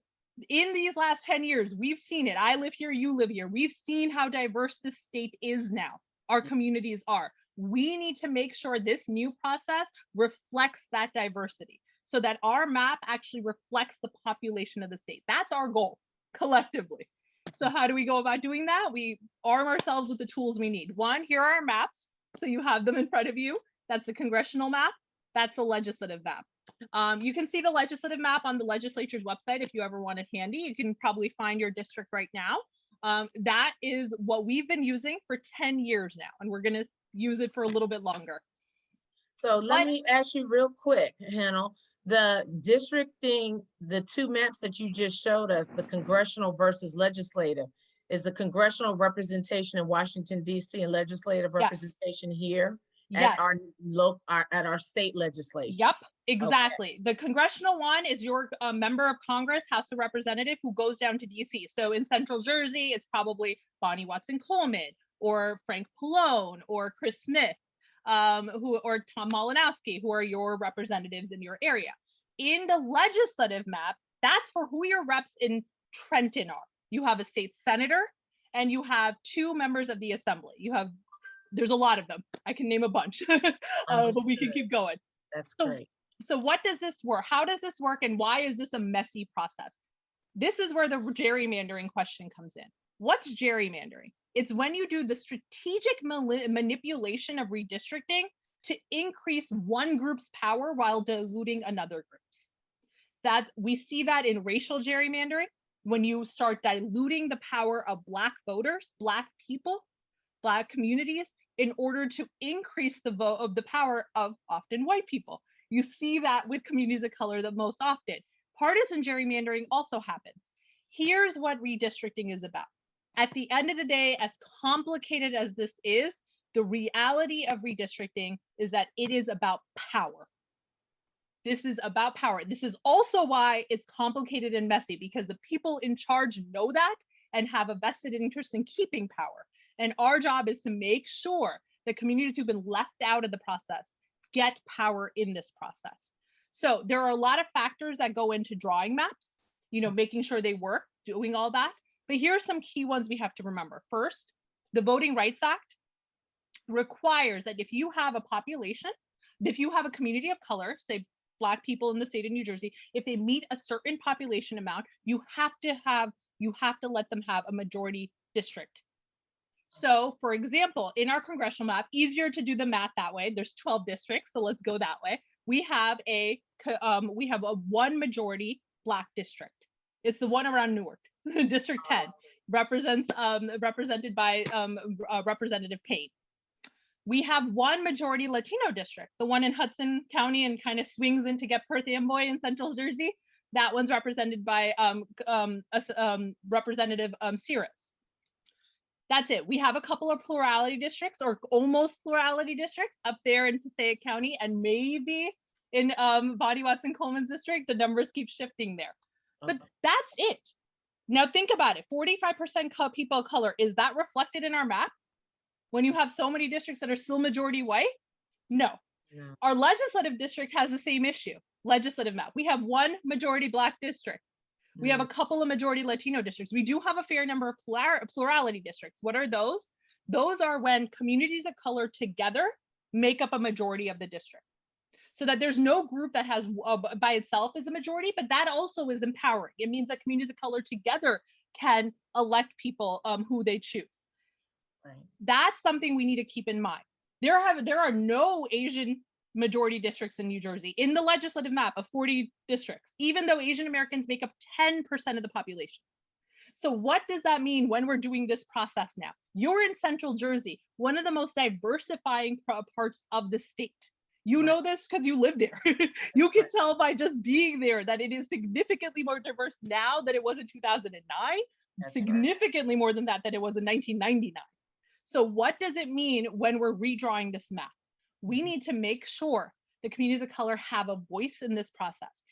in these last 10 years, we've seen it. I live here, you live here. We've seen how diverse this state is now. Our communities are. We need to make sure this new process reflects that diversity so that our map actually reflects the population of the state. That's our goal collectively. So how do we go about doing that? We arm ourselves with the tools we need. One, here are our maps. So you have them in front of you. That's the congressional map. That's the legislative map. You can see the legislative map on the legislature's website if you ever want it handy. You can probably find your district right now. That is what we've been using for 10 years now, and we're going to use it for a little bit longer. So let But me ask you real quick, Hannah, the districting, the two maps that you just showed us, the congressional versus legislative, is the congressional representation in Washington, DC and legislative yes, representation here at yes. our at our state legislature? Yep, exactly. The congressional one is your member of Congress, House of Representative, who goes down to DC. So in Central Jersey, it's probably Bonnie Watson Coleman or Frank Pallone or Chris Smith, or Tom Malinowski, who are your representatives in your area. In the legislative map, that's for who your reps in Trenton are. You have a state senator and you have 2 members of the assembly. There's a lot of them. I can name a bunch, but we can Understood. keep going. That's So, great. so what does this work? How does this work? And why is this a messy process? This is where the gerrymandering question comes in. What's gerrymandering? It's when you do the strategic manipulation of redistricting to increase one group's power while diluting another group's. That we see that in racial gerrymandering, when you start diluting the power of Black voters, Black people, Black communities, in order to increase the vote of the power of often white people. You see that with communities of color the most often. Partisan gerrymandering also happens. Here's what redistricting is about. At the end of the day, as complicated as this is, the reality of redistricting is that it is about power. This is about power. This is also why it's complicated and messy, because the people in charge know that and have a vested interest in keeping power. And our job is to make sure that communities who've been left out of the process get power in this process. So there are a lot of factors that go into drawing maps, making sure they work, doing all that. But here are some key ones we have to remember. First, the Voting Rights Act requires that if you have a population, if you have a community of color, say Black people in the state of New Jersey, if they meet a certain population amount, you have to let them have a majority district. So for example, in our congressional map, easier to do the math that way. There's 12 districts, so let's go that way. We have a 1 majority Black district. It's the one around Newark. District 10 represented by Representative Payne. We have 1 majority Latino district, the one in Hudson County and kind of swings in to get Perth Amboy in Central Jersey. That one's represented by Representative Cirrus. That's it. We have a couple of plurality districts or almost plurality districts up there in Passaic County, and maybe in Bonnie Watson Coleman's district. The numbers keep shifting there. But that's it. Now think about it. 45% people of color, is that reflected in our map? When you have so many districts that are still majority white? No. Our legislative district has the same issue. Legislative map. We have 1 majority Black district. We have a couple of majority Latino districts. We do have a fair number of plurality districts. What are those? Those are when communities of color together make up a majority of the district. So that there's no group that has by itself is a majority, but that also is empowering. It means that communities of color together can elect people who they choose. Right. That's something we need to keep in mind. There are no Asian majority districts in New Jersey in the legislative map of 40 districts, even though Asian Americans make up 10% of the population. So what does that mean when we're doing this process now? You're in Central Jersey, one of the most diversifying parts of the state. You know this because you live there. You can tell by just being there that it is significantly more diverse now than it was in 2009, significantly more than that it was in 1999. So what does it mean when we're redrawing this map? We need to make sure the communities of color have a voice in this process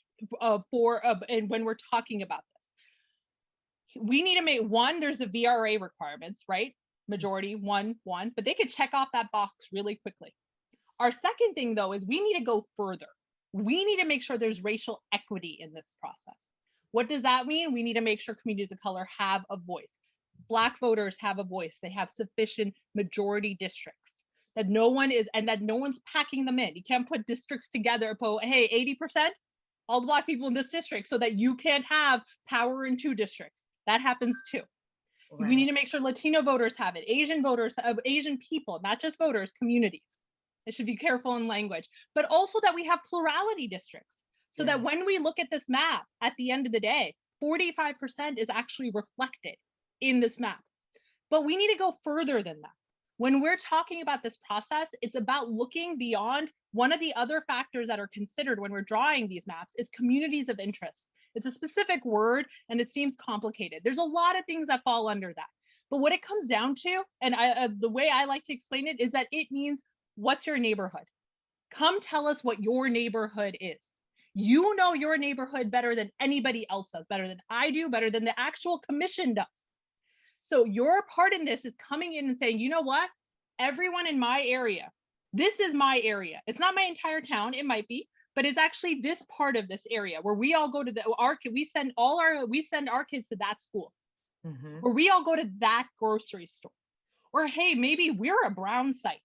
and when we're talking about this. We need to make, 1, there's a VRA requirements, right? Majority, 1, but they could check off that box really quickly. Our second thing though is we need to go further. We need to make sure there's racial equity in this process. What does that mean? We need to make sure communities of color have a voice. Black voters have a voice. They have sufficient majority districts. That no one's packing them in. You can't put districts together, hey, 80%, all the Black people in this district, so that you can't have power in 2 districts. That happens too. Right. We need to make sure Latino voters have it, Asian voters, Asian people, not just voters, communities. I should be careful in language, but also that we have plurality districts, so that when we look at this map, at the end of the day, 45% is actually reflected in this map. But we need to go further than that. When we're talking about this process, it's about looking beyond. One of the other factors that are considered when we're drawing these maps is communities of interest. It's a specific word and it seems complicated. There's a lot of things that fall under that. But what it comes down to, and the way I like to explain it, is that it means, what's your neighborhood? Come tell us what your neighborhood is. You know your neighborhood better than anybody else does, better than I do, better than the actual commission does. So your part in this is coming in and saying, you know what? Everyone in my area, this is my area. It's not my entire town, it might be, but it's actually this part of this area where we all go to we send our kids to that school, where we all go to that grocery store. Or hey, maybe we're a brown site,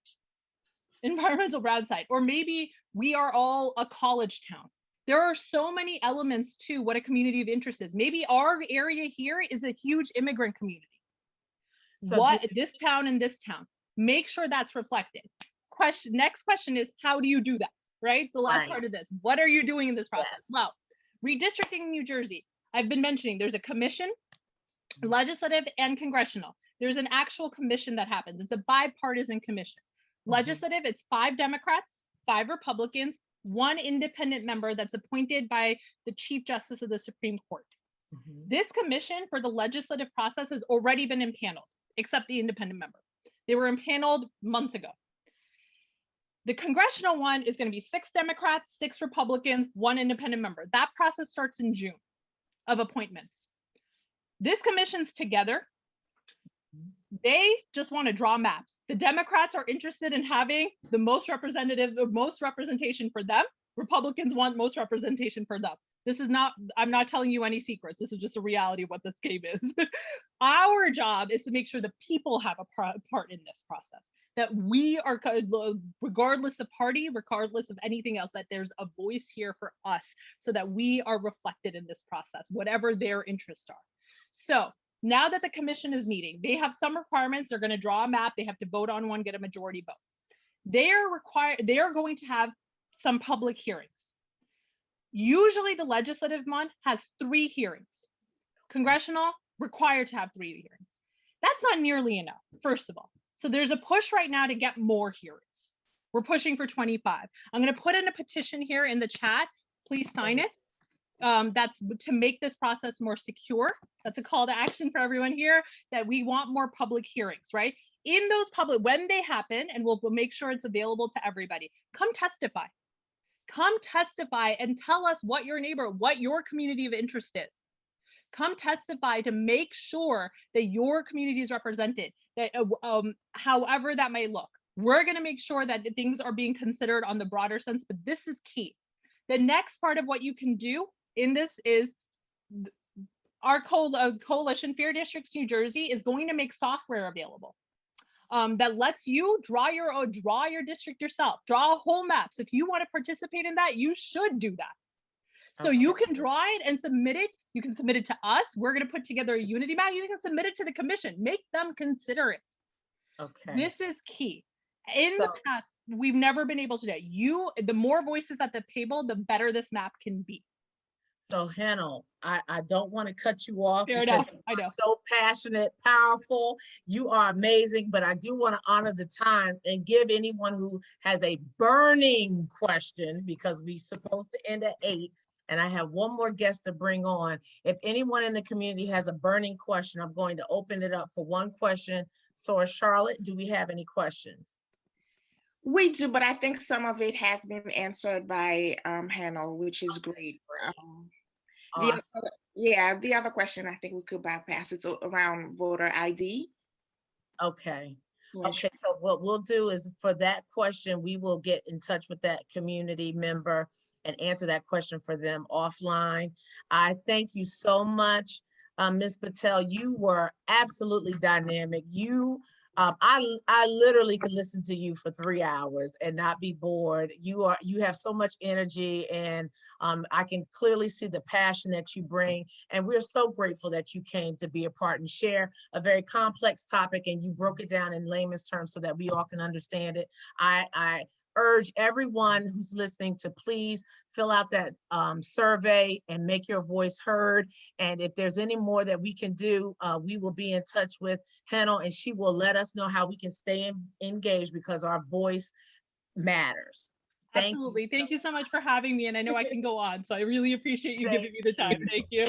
environmental brown site, or maybe we are all a college town. There are so many elements to what a community of interest is. Maybe our area here is a huge immigrant community. So this town and this town, make sure that's reflected. Next question is, how do you do that? Right? The last part of this, what are you doing in this process? Yes. Well, redistricting in New Jersey, I've been mentioning there's a commission, legislative and congressional. There's an actual commission that happens. It's a bipartisan commission. Legislative, it's 5 Democrats, 5 Republicans, 1 independent member that's appointed by the Chief Justice of the Supreme Court. This commission for the legislative process has already been impaneled, except the independent member. They were impaneled months ago. The congressional one is going to be 6 Democrats, 6 Republicans, 1 independent member. That process starts in June of appointments. This commission's together. They just want to draw maps. The Democrats are interested in having the most representation for them. Republicans want most representation for them. This is not, I'm not telling you any secrets. This is just a reality of what this game is. Our job is to make sure the people have a part in this process, that we are, regardless of party, regardless of anything else, that there's a voice here for us so that we are reflected in this process, whatever their interests are. So now that the commission is meeting, they have some requirements. They're going to draw a map. They have to vote on one, get a majority vote. They are going to have some public hearings. Usually the legislative one has 3 hearings. Congressional, required to have 3 hearings. That's not nearly enough, first of all. So there's a push right now to get more hearings. We're pushing for 25. I'm going to put in a petition here in the chat. Please sign it. That's to make this process more secure. That's a call to action for everyone here, that we want more public hearings, right? In those public, when they happen, and we'll make sure it's available to everybody, come testify. Come testify and tell us what your community of interest is. Come testify to make sure that your community is represented, that however that may look. We're going to make sure that things are being considered on the broader sense, but this is key. The next part of what you can do in this is our coalition, Fair Districts New Jersey, is going to make software available that lets you draw your district yourself, draw whole maps. If you want to participate in that, you should do that. So you can draw it and submit it. You can submit it to us. We're going to put together a unity map. You can submit it to the commission. Make them consider it. Okay. This is key. In the past, we've never been able to do that. The more voices at the table, the better this map can be. So Hannah, I don't want to cut you off. Fair enough. I know. So passionate, powerful. You are amazing, but I do want to honor the time and give anyone who has a burning question, because we're supposed to end at 8. And I have one more guest to bring on. If anyone in the community has a burning question, I'm going to open it up for one question. So Charlotte, do we have any questions? We do, but I think some of it has been answered by Hannah, which is great. Awesome. The other question, I think we could bypass. It's around voter ID. Okay. Okay, so what we'll do is, for that question, we will get in touch with that community member and answer that question for them offline. I thank you so much, Ms. Patel. You were absolutely dynamic. I literally could listen to you for 3 hours and not be bored. You have so much energy, and I can clearly see the passion that you bring. And we're so grateful that you came to be a part and share a very complex topic, and you broke it down in layman's terms so that we all can understand it. I urge everyone who's listening to please fill out that survey and make your voice heard. And if there's any more that we can do, we will be in touch with Hannah, and she will let us know how we can stay engaged, because our voice matters. Absolutely. Thank you so much for having me. And I know I can go on, so I really appreciate you giving me the time. Thank you.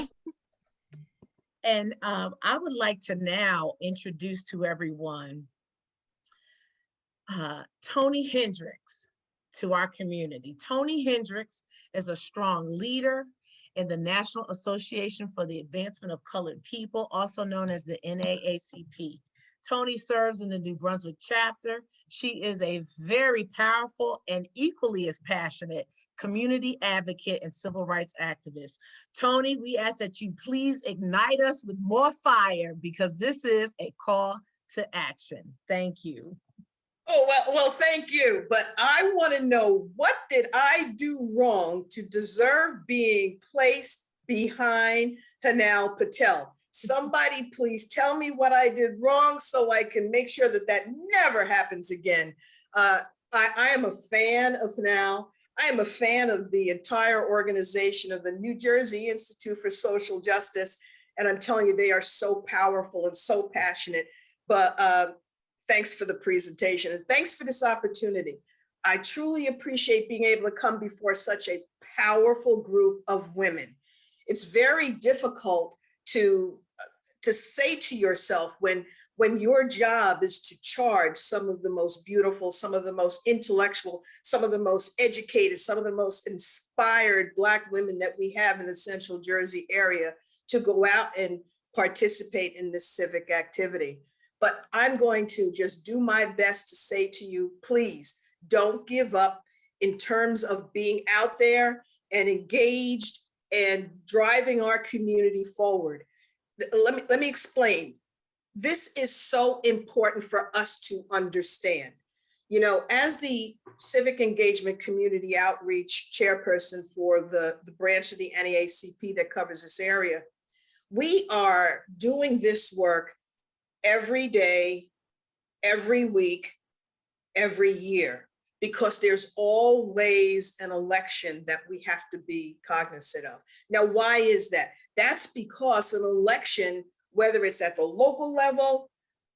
And I would like to now introduce to everyone Tony Hendricks to our community. Tony Hendricks is a strong leader in the National Association for the Advancement of Colored People, also known as the NAACP. Tony serves in the New Brunswick chapter. She is a very powerful and equally as passionate community advocate and civil rights activist. Tony, we ask that you please ignite us with more fire, because this is a call to action. Thank you. Oh, well, thank you. But I want to know, what did I do wrong to deserve being placed behind Hanal Patel? Somebody please tell me what I did wrong so I can make sure that that never happens again. I am a fan of Hanal. I am a fan of the entire organization of the New Jersey Institute for Social Justice. And I'm telling you, they are so powerful and so passionate. But thanks for the presentation and thanks for this opportunity. I truly appreciate being able to come before such a powerful group of women. It's very difficult to say to yourself when your job is to charge some of the most beautiful, some of the most intellectual, some of the most educated, some of the most inspired Black women that we have in the Central Jersey area to go out and participate in this civic activity. But I'm going to just do my best to say to you, please don't give up in terms of being out there and engaged and driving our community forward. Let me explain. This is so important for us to understand. You know, as the Civic Engagement Community Outreach Chairperson for the branch of the NAACP that covers this area, we are doing this work every day, every week, every year, because there's always an election that we have to be cognizant of. Now, why is that? That's because an election, whether it's at the local level,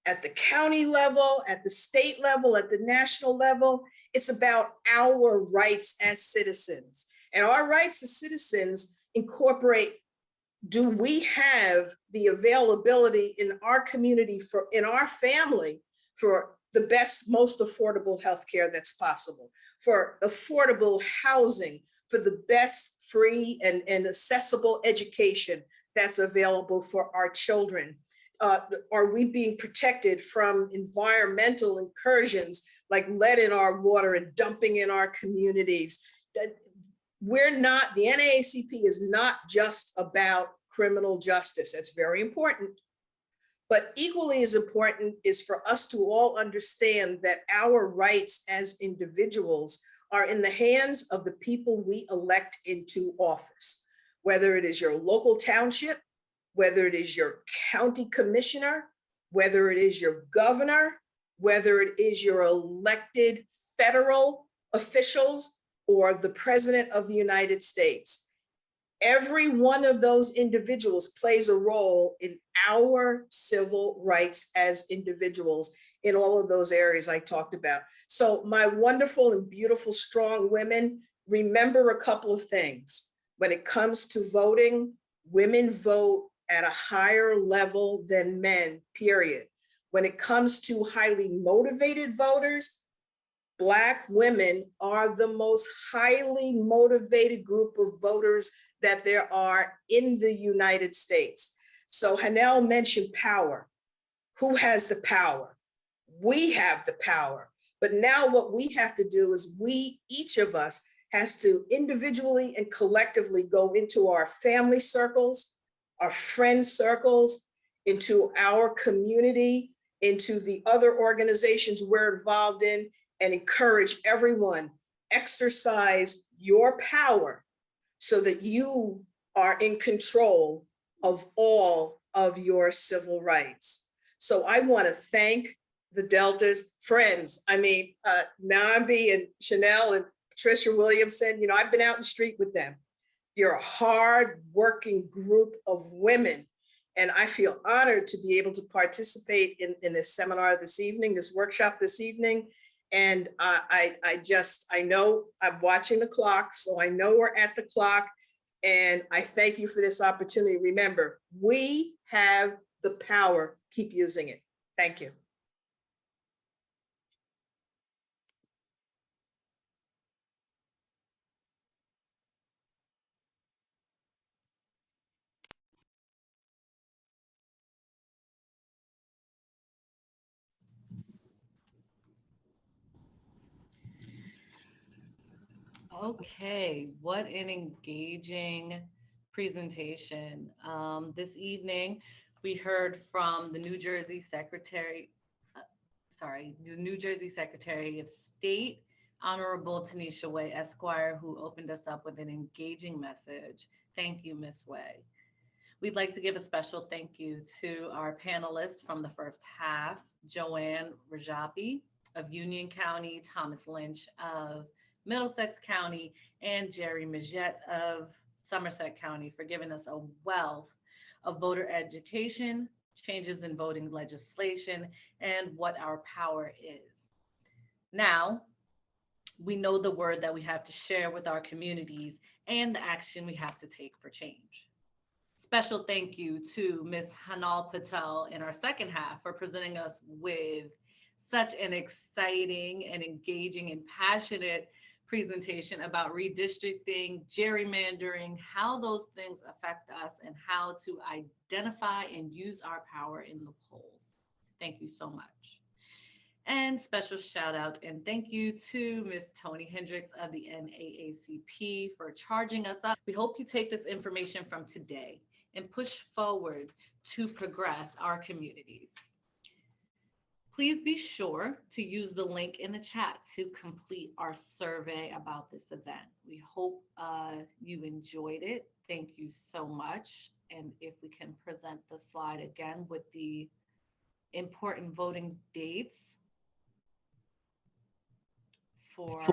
at the county level, at the state level, at the national level, it's about our rights as citizens. And our rights as citizens incorporate, do we have the availability in our community, in our family, for the best, most affordable healthcare that's possible, for affordable housing, for the best free and accessible education that's available for our children? Are we being protected from environmental incursions like lead in our water and dumping in our communities? We're not, the NAACP is not just about criminal justice. That's very important. But equally as important is for us to all understand that our rights as individuals are in the hands of the people we elect into office, whether it is your local township, whether it is your county commissioner, whether it is your governor, whether it is your elected federal officials or the president of the United States. Every one of those individuals plays a role in our civil rights as individuals in all of those areas I talked about. So my wonderful and beautiful, strong women, remember a couple of things. When it comes to voting, women vote at a higher level than men, period. When it comes to highly motivated voters, Black women are the most highly motivated group of voters that there are in the United States. So Hanal mentioned power. Who has the power? We have the power. But now what we have to do is each of us has to individually and collectively go into our family circles, our friend circles, into our community, into the other organizations we're involved in, and encourage everyone, exercise your power so that you are in control of all of your civil rights. So I want to thank the Deltas, friends. I mean, Nambi and Chanel and Patricia Williamson, you know, I've been out in the street with them. You're a hard-working group of women. And I feel honored to be able to participate in this seminar this evening, this workshop this evening. And I know I'm watching the clock, so I know we're at the clock. And I thank you for this opportunity. Remember, we have the power. Keep using it. Thank you. Okay, what an engaging presentation. This evening, we heard from the New Jersey Secretary of State, Honorable Tanisha Way Esquire, who opened us up with an engaging message. Thank you, Ms. Way. We'd like to give a special thank you to our panelists from the first half, Joanne Rajapi of Union County, Thomas Lynch of Middlesex County, and Jerry Majette of Somerset County for giving us a wealth of voter education, changes in voting legislation, and what our power is. Now, we know the word that we have to share with our communities and the action we have to take for change. Special thank you to Ms. Hanal Patel in our second half for presenting us with such an exciting and engaging and passionate presentation about redistricting, gerrymandering, how those things affect us, and how to identify and use our power in the polls. Thank you so much. And special shout out and thank you to Ms. Tony Hendricks of the NAACP for charging us up. We hope you take this information from today and push forward to progress our communities. Please be sure to use the link in the chat to complete our survey about this event. We hope you enjoyed it. Thank you so much. And if we can present the slide again with the important voting dates for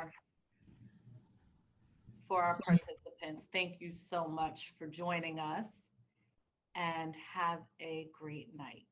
our participants. Thank you so much for joining us and have a great night.